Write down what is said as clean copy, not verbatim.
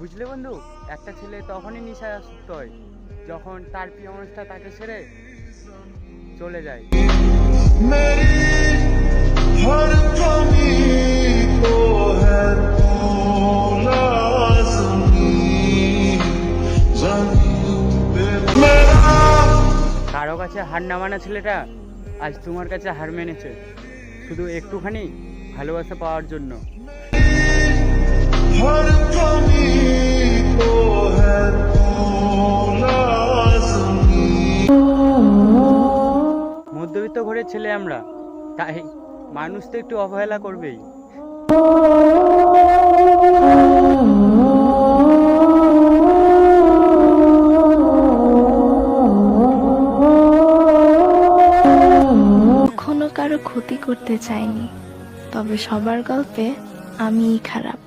বুঝলে বন্ধু, একটা ছেলে তখনই নেশাসক্ত হয় যখন তার প্রিয় মানুষটা তাকে ছেড়ে চলে যায়। हर कमी को है तू लाज़मी, ज़मीन पे मेरा কারো কাছে হার না মানা ছেলেটা আজ তোমার কাছে হার মেনেছে শুধু একটুখানি ভালোবাসা পাওয়ার জন্য। हर कमी को है तू लाज़मी। মধ্যবিত্ত ঘরের ছেলে আমরা, তাই মানুষ তো একটু অবহেলা করবেই। কখনো কারো ক্ষতি করতে চাইনি, তবে সবার গল্পে আমিই খারাপ।